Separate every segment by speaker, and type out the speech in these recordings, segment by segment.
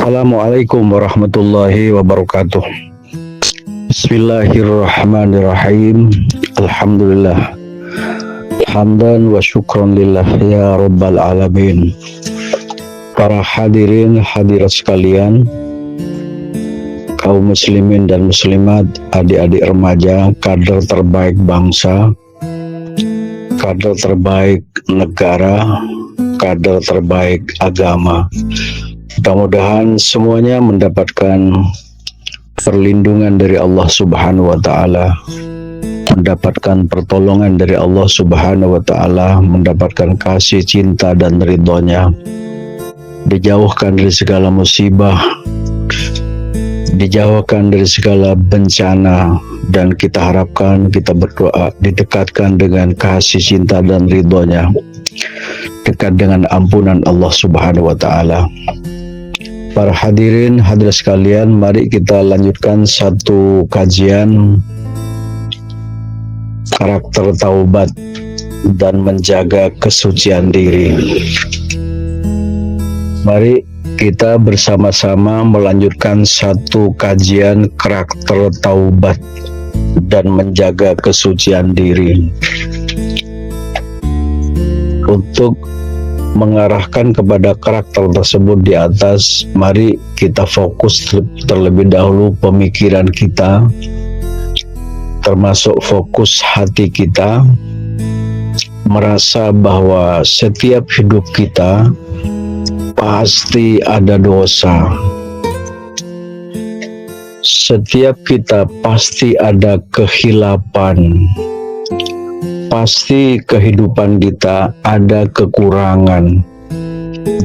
Speaker 1: Assalamualaikum warahmatullahi wabarakatuh. Bismillahirrahmanirrahim. Alhamdulillah. Hamdan wa syukran lillah ya rabbal alamin. Para hadirin hadirat sekalian, kaum muslimin dan muslimat, adik-adik remaja, kader terbaik bangsa, kader terbaik negara, kader terbaik agama. Mudah-mudahan semuanya mendapatkan perlindungan dari Allah Subhanahu wa Ta'ala, mendapatkan pertolongan dari Allah Subhanahu wa Ta'ala, mendapatkan kasih, cinta, dan ridhonya, dijauhkan dari segala musibah, dijauhkan dari segala bencana, dan kita harapkan, kita berdoa, didekatkan dengan kasih, cinta, dan ridhonya, dekat dengan ampunan Allah Subhanahu wa Ta'ala. Para hadirin hadirat sekalian, mari kita lanjutkan satu kajian karakter taubat dan menjaga kesucian diri. Mari kita bersama-sama melanjutkan satu kajian karakter taubat dan menjaga kesucian diri. Untuk mengarahkan kepada karakter tersebut di atas, mari kita fokus terlebih dahulu pemikiran kita, termasuk fokus hati kita, merasa bahwa setiap hidup kita pasti ada dosa. Setiap kita pasti ada kehilapan. Pasti kehidupan kita ada kekurangan.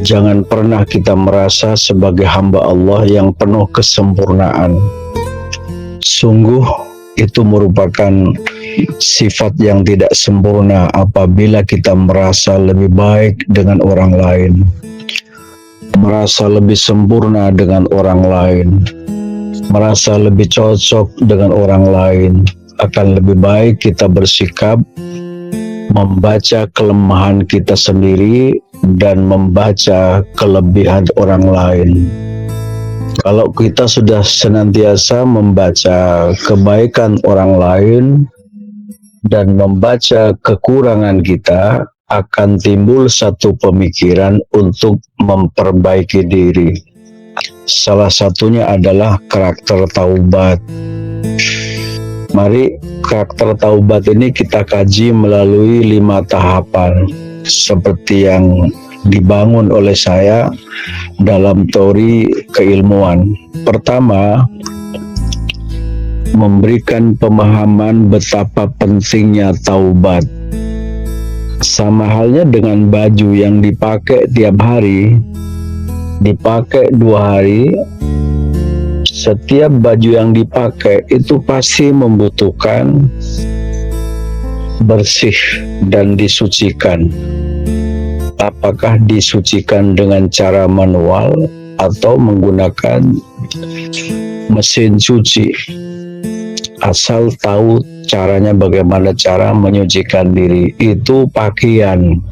Speaker 1: Jangan pernah kita merasa sebagai hamba Allah yang penuh kesempurnaan. Sungguh itu merupakan sifat yang tidak sempurna apabila kita merasa lebih baik dengan orang lain, merasa lebih sempurna dengan orang lain, merasa lebih cocok dengan orang lain. Akan lebih baik kita bersikap membaca kelemahan kita sendiri dan membaca kelebihan orang lain. Kalau kita sudah senantiasa membaca kebaikan orang lain dan membaca kekurangan kita, akan timbul satu pemikiran untuk memperbaiki diri. Salah satunya adalah karakter taubat. Mari karakter taubat ini kita kaji melalui 5 tahapan seperti yang dibangun oleh saya dalam teori keilmuan. Pertama, memberikan pemahaman betapa pentingnya taubat. Sama halnya dengan baju yang dipakai tiap hari, dipakai 2 hari, setiap baju yang dipakai itu pasti membutuhkan bersih dan disucikan. Apakah disucikan dengan cara manual atau menggunakan mesin cuci? Asal tahu caranya, bagaimana cara menyucikan diri. Itu pakaian.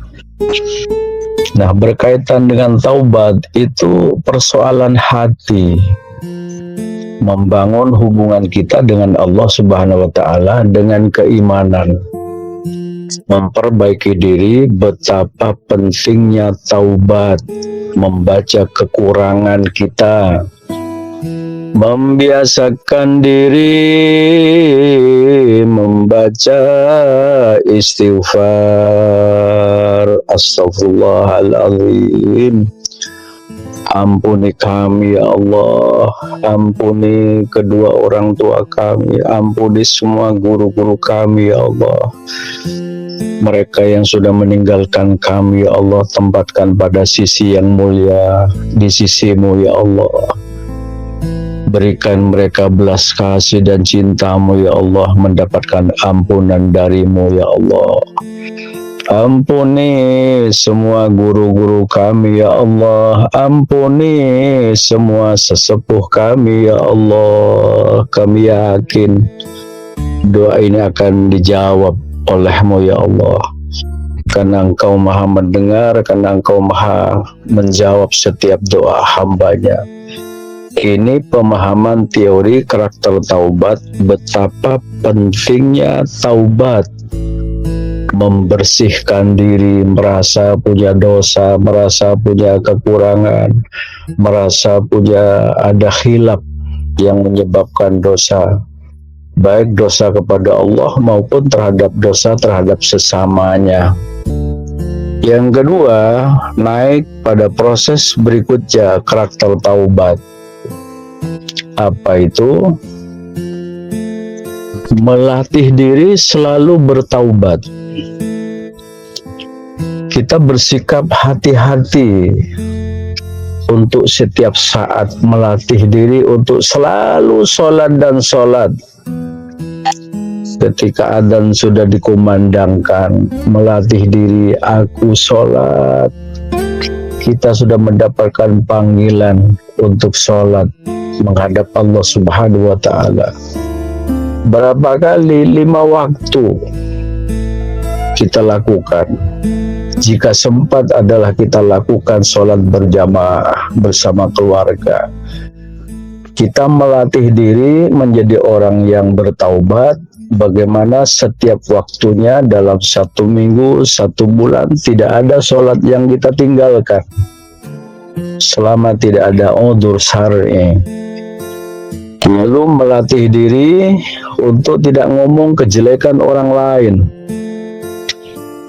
Speaker 1: Nah, berkaitan dengan taubat itu persoalan hati. Membangun hubungan kita dengan Allah Subhanahu wa Ta'ala dengan keimanan, memperbaiki diri. Betapa pentingnya taubat, membaca kekurangan kita, membiasakan diri membaca istighfar, astagfirullahaladzim. Ampuni kami ya Allah, ampuni kedua orang tua kami, ampuni semua guru-guru kami ya Allah. Mereka yang sudah meninggalkan kami ya Allah, tempatkan pada sisi yang mulia di sisi-Mu ya Allah. Berikan mereka belas kasih dan cinta-Mu ya Allah, mendapatkan ampunan dari-Mu ya Allah. Ampuni semua guru-guru kami ya Allah, ampuni semua sesepuh kami ya Allah. Kami yakin doa ini akan dijawab oleh-Mu ya Allah, karena Engkau maha mendengar, karena Engkau maha menjawab setiap doa hambanya. Ini pemahaman teori karakter taubat, betapa pentingnya taubat, membersihkan diri, merasa punya dosa, merasa punya kekurangan, merasa punya ada khilaf yang menyebabkan dosa, baik dosa kepada Allah maupun terhadap dosa terhadap sesamanya. Yang kedua, naik pada proses berikutnya, karakter taubat. Apa itu? Melatih diri selalu bertaubat. Kita bersikap hati-hati untuk setiap saat melatih diri untuk selalu sholat dan sholat. Ketika adzan sudah dikumandangkan, melatih diri, aku sholat. Kita sudah mendapatkan panggilan untuk sholat menghadap Allah Subhanahu wa Ta'ala. Berapa kali? 5 waktu kita lakukan. Jika sempat adalah kita lakukan sholat berjamaah bersama keluarga. Kita melatih diri menjadi orang yang bertaubat. Bagaimana setiap waktunya dalam 1 minggu, 1 bulan tidak ada sholat yang kita tinggalkan selama tidak ada udzur syar'i. Lalu melatih diri untuk tidak ngomong kejelekan orang lain,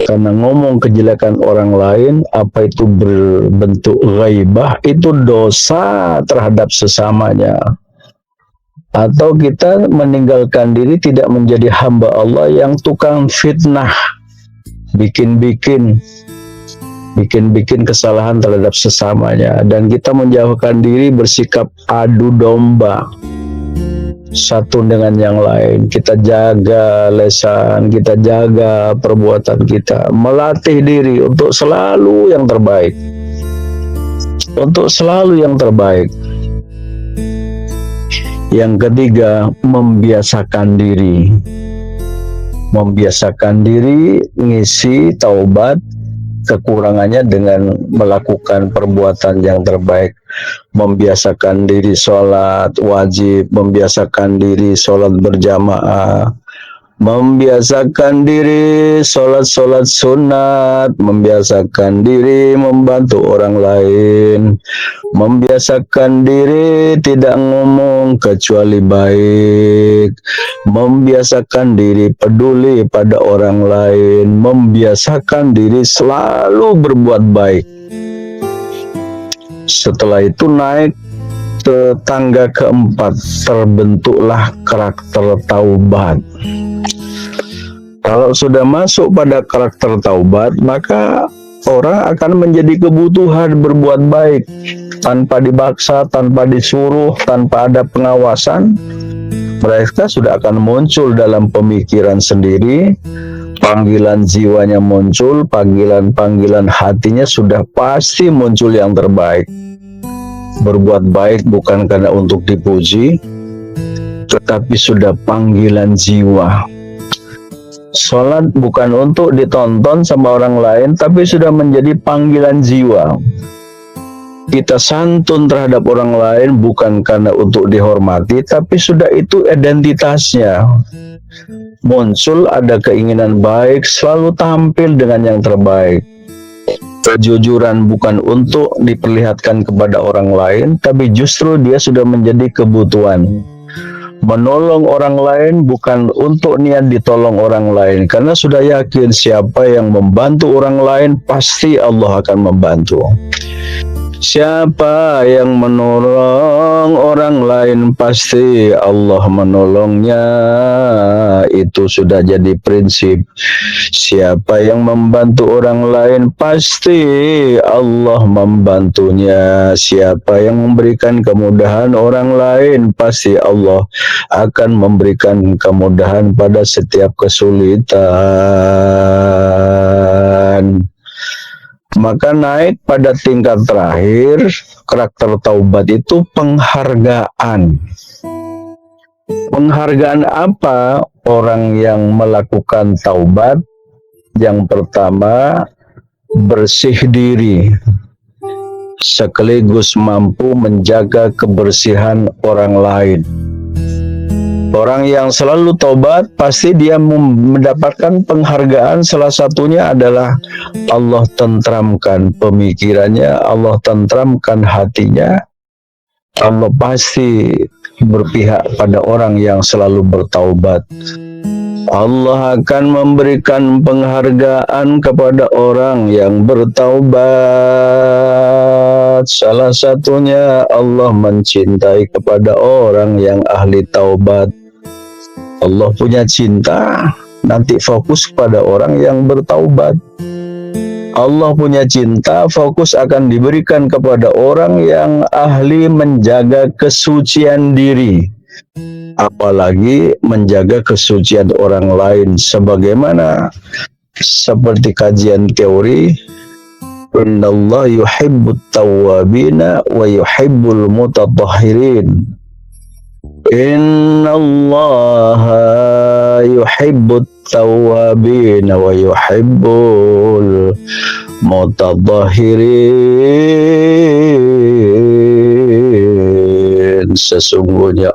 Speaker 1: karena ngomong kejelekan orang lain, apa itu berbentuk ghaibah, itu dosa terhadap sesamanya. Atau kita meninggalkan diri, tidak menjadi hamba Allah yang tukang fitnah, bikin-bikin kesalahan terhadap sesamanya, dan kita menjauhkan diri bersikap adu domba satu dengan yang lain. Kita jaga lisan, kita jaga perbuatan kita, melatih diri untuk selalu yang terbaik, untuk selalu yang terbaik. Yang ketiga, membiasakan diri. Membiasakan diri ngisi taubat kekurangannya dengan melakukan perbuatan yang terbaik. Membiasakan diri sholat wajib, membiasakan diri sholat berjamaah, membiasakan diri sholat sunat, membiasakan diri membantu orang lain, membiasakan diri tidak ngomong kecuali baik, membiasakan diri peduli pada orang lain, membiasakan diri selalu berbuat baik. Setelah itu naik ke tangga keempat, terbentuklah karakter taubat. Kalau sudah masuk pada karakter taubat, maka orang akan menjadi kebutuhan berbuat baik tanpa dibaksa, tanpa disuruh, tanpa ada pengawasan. Mereka sudah akan muncul dalam pemikiran sendiri, panggilan jiwanya muncul, panggilan hatinya sudah pasti muncul yang terbaik. Berbuat baik bukan karena untuk dipuji, tetapi sudah panggilan jiwa. Sholat bukan untuk ditonton sama orang lain, tapi sudah menjadi panggilan jiwa. Kita santun terhadap orang lain bukan karena untuk dihormati, tapi sudah itu identitasnya. Muncul ada keinginan baik, selalu tampil dengan yang terbaik. Kejujuran bukan untuk diperlihatkan kepada orang lain, tapi justru dia sudah menjadi kebutuhan. Menolong orang lain bukan untuk niat ditolong orang lain, karena sudah yakin siapa yang membantu orang lain pasti Allah akan membantu. Siapa yang menolong orang lain pasti Allah menolongnya. Itu sudah jadi prinsip. Siapa yang membantu orang lain pasti Allah membantunya. Siapa yang memberikan kemudahan orang lain pasti Allah akan memberikan kemudahan pada setiap kesulitan. Maka naik pada tingkat terakhir, karakter taubat itu penghargaan. Penghargaan apa orang yang melakukan taubat? Yang pertama, bersih diri. sekaligus mampu menjaga kebersihan orang lain. Orang yang selalu taubat pasti dia mendapatkan penghargaan, salah satunya adalah Allah tentramkan pemikirannya, Allah tentramkan hatinya. Allah pasti berpihak pada orang yang selalu bertaubat. Allah akan memberikan penghargaan kepada orang yang bertaubat. Salah satunya Allah mencintai kepada orang yang ahli taubat. Allah punya cinta, nanti fokus pada orang yang bertaubat. Allah punya cinta, fokus akan diberikan kepada orang yang ahli menjaga kesucian diri, apalagi menjaga kesucian orang lain, sebagaimana seperti kajian teori, innallaha yuhibbut tawwabina wa yuhibbul mutatahhirin. Innallaha yuhibbut tawwabina wa yuhibbul mutatahhirin. Sesungguhnya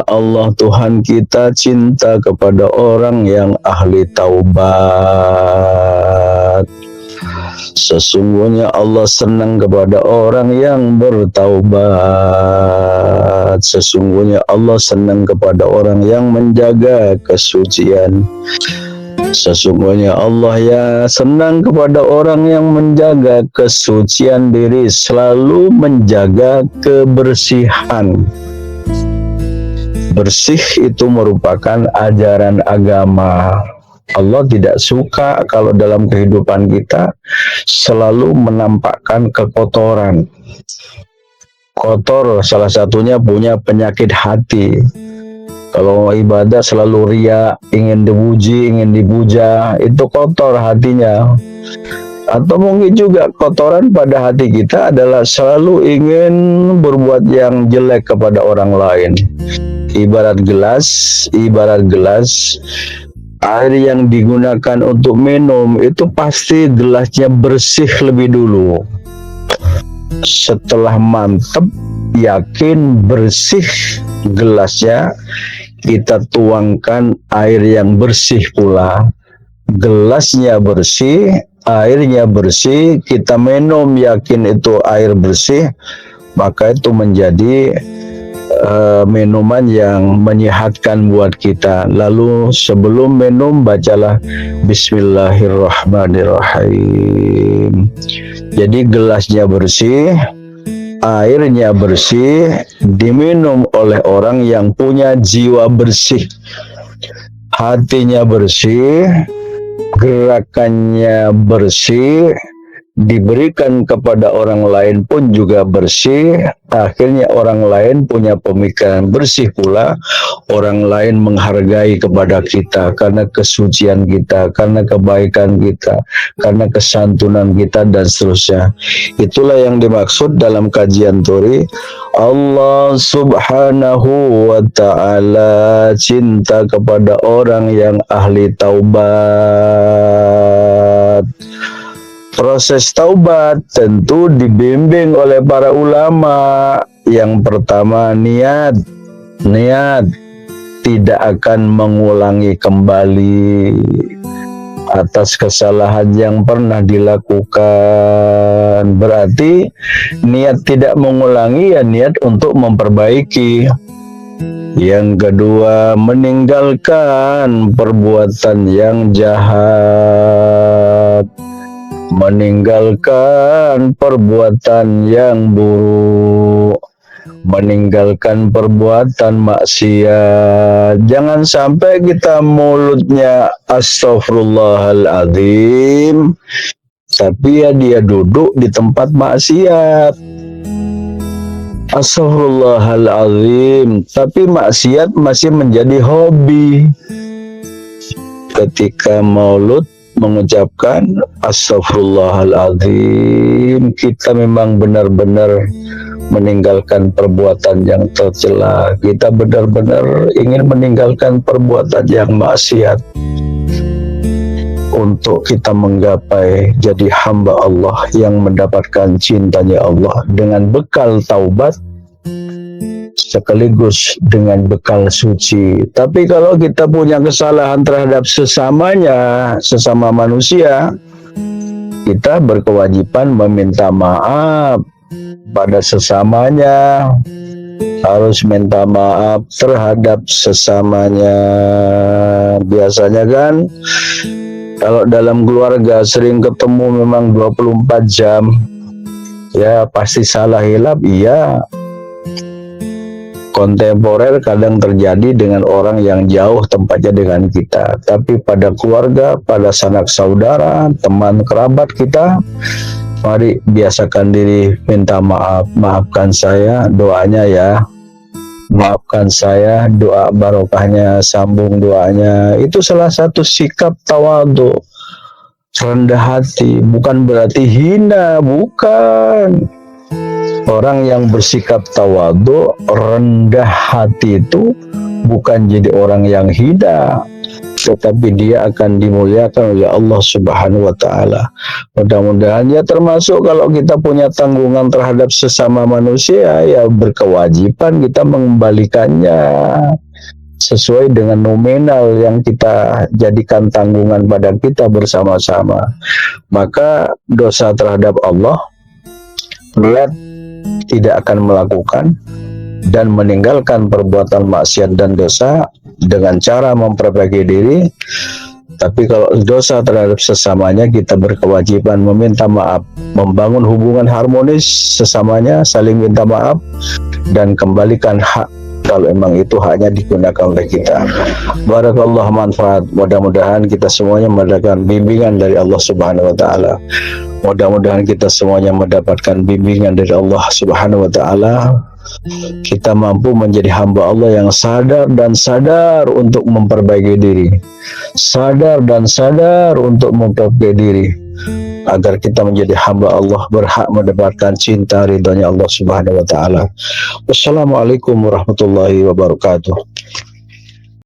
Speaker 1: Allah Tuhan kita cinta kepada orang yang ahli taubat. Sesungguhnya Allah senang kepada orang yang bertaubat. Sesungguhnya Allah senang kepada orang yang menjaga kesucian. Sesungguhnya Allah ya senang kepada orang yang menjaga kesucian diri, selalu menjaga kebersihan. Bersih itu merupakan ajaran agama. Allah tidak suka kalau dalam kehidupan kita selalu menampakkan kekotoran. Kotor salah satunya punya penyakit hati. Kalau ibadah selalu riya, ingin dipuji, ingin dipuja, itu kotor hatinya. Atau mungkin juga kotoran pada hati kita adalah selalu ingin berbuat yang jelek kepada orang lain. Ibarat gelas, air yang digunakan untuk minum itu pasti gelasnya bersih lebih dulu. Setelah mantap, yakin bersih gelasnya, kita tuangkan air yang bersih pula. Gelasnya bersih, airnya bersih, kita minum yakin itu air bersih, maka itu menjadi minuman yang menyehatkan buat kita. Lalu sebelum minum bacalah Bismillahirrahmanirrahim. Jadi gelasnya bersih, airnya bersih, diminum oleh orang yang punya jiwa bersih, hatinya bersih, gerakannya bersih, diberikan kepada orang lain pun juga bersih. Akhirnya orang lain punya pemikiran bersih pula. Orang lain menghargai kepada kita karena kesucian kita, karena kebaikan kita, karena kesantunan kita, dan seterusnya. Itulah yang dimaksud dalam kajian teori. Allah subhanahu wa ta'ala cinta kepada orang yang ahli taubat. Proses taubat tentu dibimbing oleh para ulama. Yang pertama niat tidak akan mengulangi kembali atas kesalahan yang pernah dilakukan. Berarti niat tidak mengulangi ya niat untuk memperbaiki. Yang kedua, meninggalkan perbuatan yang jahat, meninggalkan perbuatan yang buruk, meninggalkan perbuatan maksiat. Jangan sampai kita mulutnya astagfirullahaladzim, tapi ya dia duduk di tempat maksiat. Astagfirullahaladzim, tapi maksiat masih menjadi hobi. Ketika maulud mengucapkan astagfirullahaladzim, kita memang benar-benar meninggalkan perbuatan yang tercela. Kita benar-benar ingin meninggalkan perbuatan yang maksiat. untuk kita menggapai jadi hamba Allah yang mendapatkan cintanya Allah dengan bekal taubat sekaligus dengan bekal suci. Tapi kalau kita punya kesalahan terhadap sesamanya, sesama manusia, kita berkewajiban meminta maaf pada sesamanya, harus minta maaf terhadap sesamanya. Biasanya kan kalau dalam keluarga sering ketemu memang 24 jam, ya pasti salah hilap, iya. Kontemporer kadang terjadi dengan orang yang jauh tempatnya dengan kita, tapi pada keluarga, pada sanak saudara, teman kerabat kita, mari biasakan diri minta maaf. Maafkan saya, doanya ya, maafkan saya, doa barokahnya, sambung doanya. Itu salah satu sikap tawadhu, rendah hati. Bukan berarti hina, bukan. Orang yang bersikap tawadhu, rendah hati itu bukan jadi orang yang hina, tetapi dia akan dimuliakan oleh Allah Subhanahu wa Ta'ala. Mudah-mudahan ya, termasuk kalau kita punya tanggungan terhadap sesama manusia, ya berkewajiban kita mengembalikannya sesuai dengan nominal yang kita jadikan tanggungan pada kita bersama-sama. Maka dosa terhadap Allah niat tidak akan melakukan dan meninggalkan perbuatan maksiat dan dosa dengan cara memperbaiki diri. Tapi kalau dosa terhadap sesamanya, kita berkewajiban meminta maaf, membangun hubungan harmonis sesamanya, saling minta maaf dan kembalikan hak kalau emang itu haknya digunakan oleh kita. Barakallah, manfaat. Mudah-mudahan kita semuanya mendapatkan bimbingan dari Allah Subhanahu wa Ta'ala. Mudah-mudahan kita semuanya mendapatkan bimbingan dari Allah Subhanahu wa Ta'ala. Kita mampu menjadi hamba Allah yang sadar dan sadar untuk memperbaiki diri, sadar dan sadar untuk memperbaiki diri, agar kita menjadi hamba Allah berhak mendapatkan cinta ridhonya Allah Subhanahu wa Ta'ala. Wassalamualaikum warahmatullahi wabarakatuh.